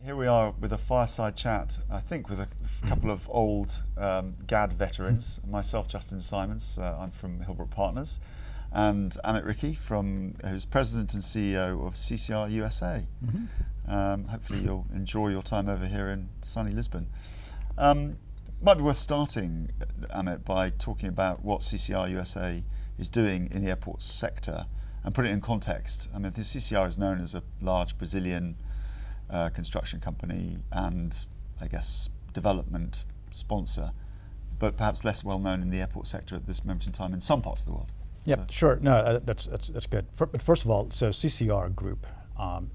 Here we are with a fireside chat, I think with a couple of old GAD veterans, myself, Justin Simons, I'm from Hilbrook Partners, and Amit Rikhy, who's President and CEO of CCR USA. Hopefully you'll enjoy your time over here in sunny Lisbon. Might be worth starting, Amit, by talking about what CCR USA is doing in the airport sector and put it in context. I mean, the CCR is known as a large Brazilian construction company and, I guess, development sponsor, but perhaps less well known in the airport sector at this moment in time in some parts of the world. Yeah, sure. No, that's good. But first of all, so CCR Group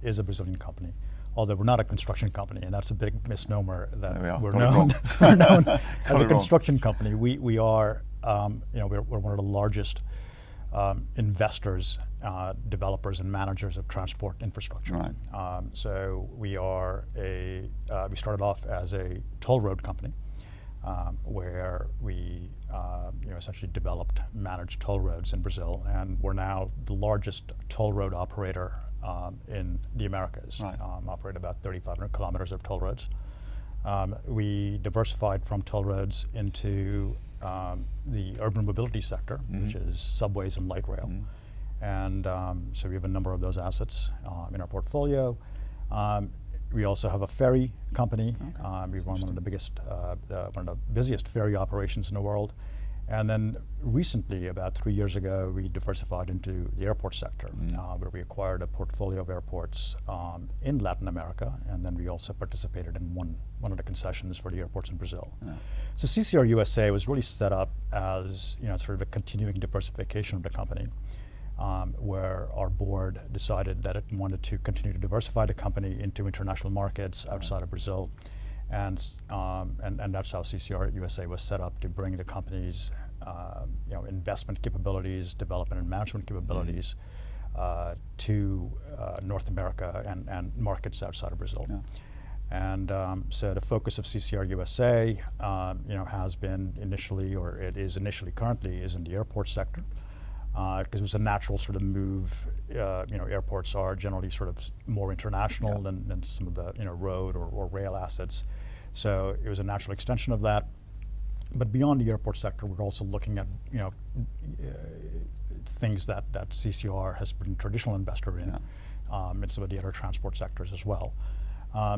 is a Brazilian company, although we're not a construction company, and that's a big misnomer that we're known as a construction company. We are, we're one of the largest investors, developers, and managers of transport infrastructure. Right. So we are we started off as a toll road company, where we essentially developed, managed toll roads in Brazil, and we're now the largest toll road operator in the Americas. Right. Operate about 3,500 kilometers of toll roads. We diversified from toll roads into the urban mobility sector, which is subways and light rail. And so we have a number of those assets in our portfolio. We also have a ferry company. We run one of the busiest ferry operations in the world. And then recently, about 3 years ago, we diversified into the airport sector, where we acquired a portfolio of airports in Latin America, and then we also participated in one of the concessions for the airports in Brazil. Yeah. So CCR USA was really set up as sort of a continuing diversification of the company, where our board decided that it wanted to continue to diversify the company into international markets outside of Brazil. And that's how CCR USA was set up, to bring the company's investment capabilities, development and management capabilities to North America and markets outside of Brazil. Yeah. And so the focus of CCR USA has been initially, or it is initially currently, is in the airport sector. Because it was a natural sort of move. Airports are generally sort of more international than some of the road or rail assets. So it was a natural extension of that. But beyond the airport sector, we're also looking at things that CCR has been a traditional investor in, and some of the other transport sectors as well.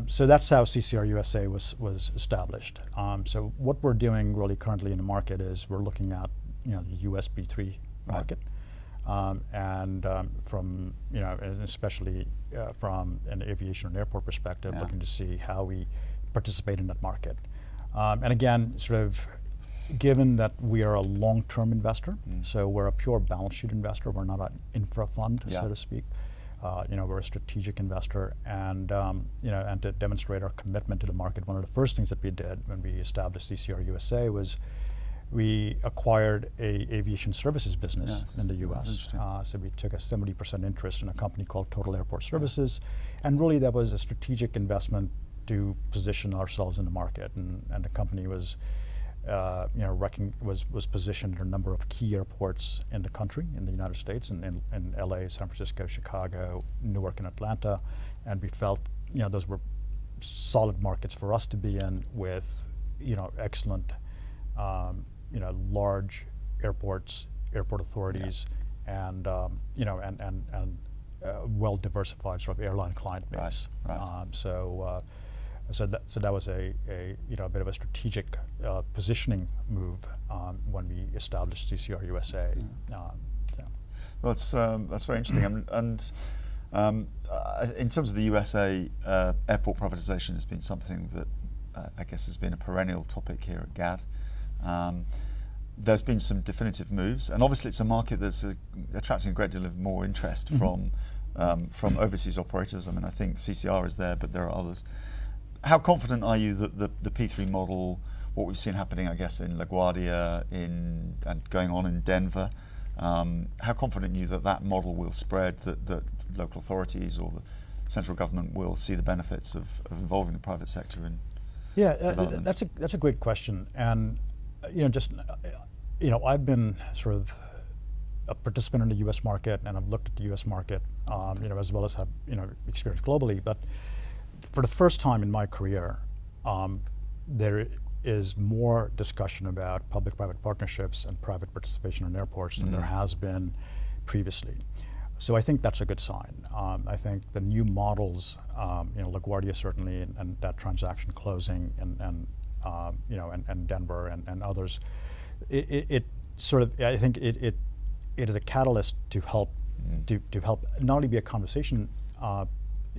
So that's how CCR USA was established. So what we're doing really currently in the market is we're looking at the US B3 market, and from and especially from an aviation and airport perspective, looking to see how we participate in that market. And again, sort of given that we are a long-term investor, so we're a pure balance sheet investor. We're not an infra fund, so to speak. We're a strategic investor, and and to demonstrate our commitment to the market, one of the first things that we did when we established CCR USA was we acquired a aviation services business in the U.S. So we took a 70% interest in a company called Total Airport Services, and really that was a strategic investment to position ourselves in the market. And the company was, was positioned at a number of key airports in the country, in the United States, in LA, San Francisco, Chicago, Newark, and Atlanta, and we felt those were solid markets for us to be in, with excellent large airports, airport authorities, and well diversified sort of airline client base. Right. So that was a bit of a strategic positioning move when we established CCR USA. Well, that's very interesting. And in terms of the USA airport privatization, has been something that I guess has been a perennial topic here at GAD. There's been some definitive moves, and obviously it's a market that's attracting a great deal of more interest from overseas operators. I mean, I think CCR is there, but there are others. How confident are you that the P3 model, what we've seen happening, I guess, in LaGuardia, and going on in Denver, how confident are you that that model will spread, that local authorities or the central government will see the benefits of involving the private sector in development? That's a great question, and I've been sort of a participant in the U.S. market, and I've looked at the U.S. market, as well as have experience globally. But for the first time in my career, there is more discussion about public-private partnerships and private participation in airports than there has been previously. So I think that's a good sign. I think the new models, LaGuardia certainly, and that transaction closing, and Denver and others, it sort of, I think it is a catalyst to help to help not only be a conversation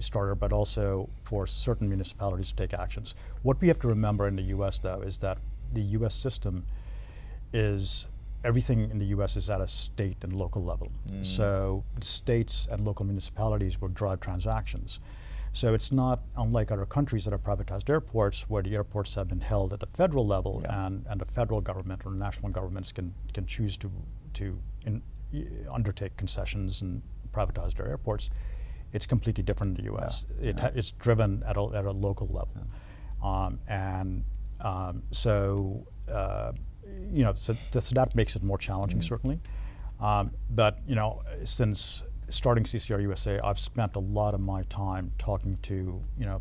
starter, but also for certain municipalities to take actions. What we have to remember in the U.S. though is that the U.S. system is, everything in the U.S. is at a state and local level. So states and local municipalities will drive transactions. So it's not unlike other countries that have privatized airports, where the airports have been held at the federal level, and the federal government or national governments can choose to undertake concessions and privatize their airports. It's completely different in the U.S. It's driven at a local level, so that makes it more challenging, certainly. But since starting CCR USA, I've spent a lot of my time talking to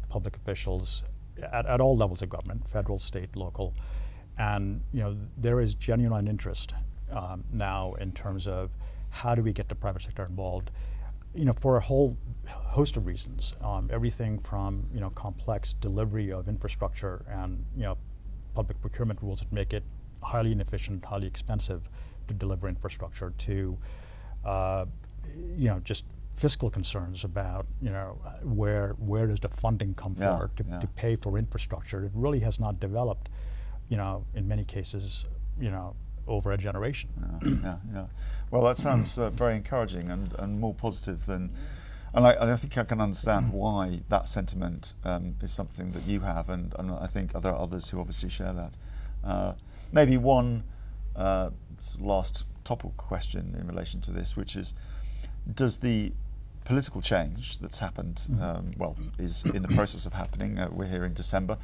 public officials at all levels of government, federal, state, local, and there is genuine interest now in terms of how do we get the private sector involved, for a whole host of reasons. Everything from complex delivery of infrastructure and public procurement rules that make it highly inefficient, highly expensive to deliver infrastructure, to just fiscal concerns about where does the funding come from to pay for infrastructure. It really has not developed, in many cases, over a generation. Well, that sounds very encouraging and more positive than. And I think I can understand why that sentiment is something that you have, and I think there are others who obviously share that. Maybe one last topical question in relation to this, which is, does the political change that's happened, is in the process of happening, we're here in December,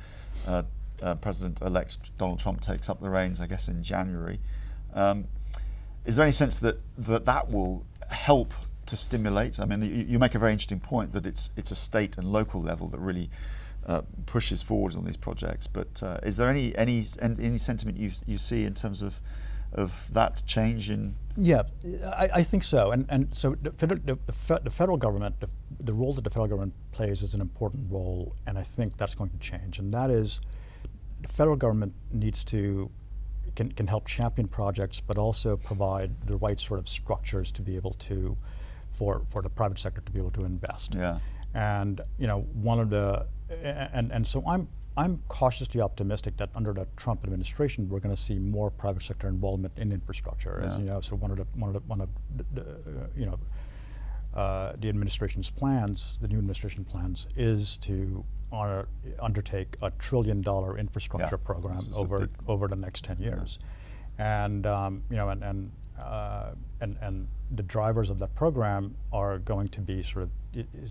President-elect Donald Trump takes up the reins, I guess, in January. Is there any sense that will help to stimulate? I mean, you make a very interesting point that it's a state and local level that really pushes forward on these projects. But is there any sentiment you see in terms of that change in? Yeah, I think so. And so the federal government, the role that the federal government plays is an important role, and I think that's going to change. And that is, the federal government needs to can help champion projects, but also provide the right sort of structures to be able to, for the private sector to be able to invest. And one of the and so I'm cautiously optimistic that under the Trump administration we're going to see more private sector involvement in infrastructure. As you know, so one of the administration's plans, the new administration plans, is to undertake $1 trillion infrastructure program over the next 10 years, and the drivers of that program are going to be sort of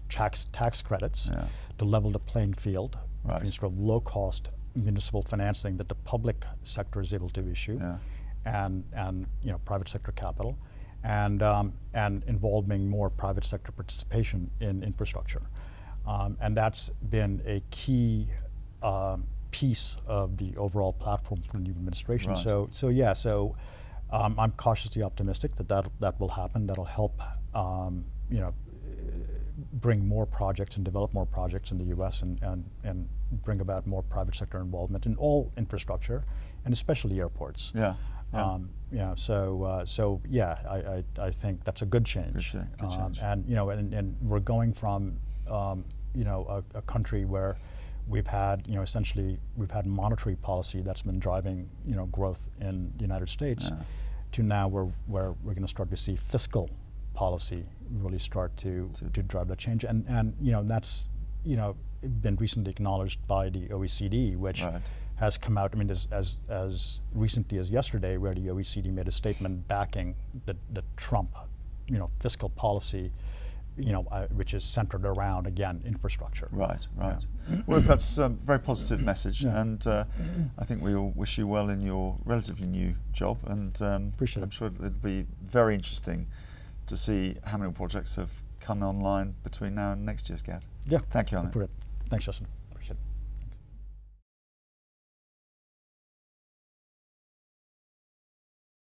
tax credits to level the playing field between sort of low-cost municipal financing that the public sector is able to issue, and private sector capital, and involving more private sector participation in infrastructure. And that's been a key piece of the overall platform for the new administration. So I'm cautiously optimistic that will happen. That'll help bring more projects and develop more projects in the U.S. and bring about more private sector involvement in all infrastructure, and especially airports. I think that's a good change. And we're going from a country where we've had we've had monetary policy that's been driving growth in the United States, to now where we're going to start to see fiscal policy really start to drive that change, and that's been recently acknowledged by the OECD, which has come out. I mean, as recently as yesterday, where the OECD made a statement backing the Trump fiscal policy, which is centered around, again, infrastructure. Right. Well, that's a very positive message, and I think we all wish you well in your relatively new job, and Appreciate I'm sure it'll be very interesting to see how many projects have come online between now and next year's GAD. Yeah. Thank you, Amit. Look for it. Thanks, Justin. Appreciate it.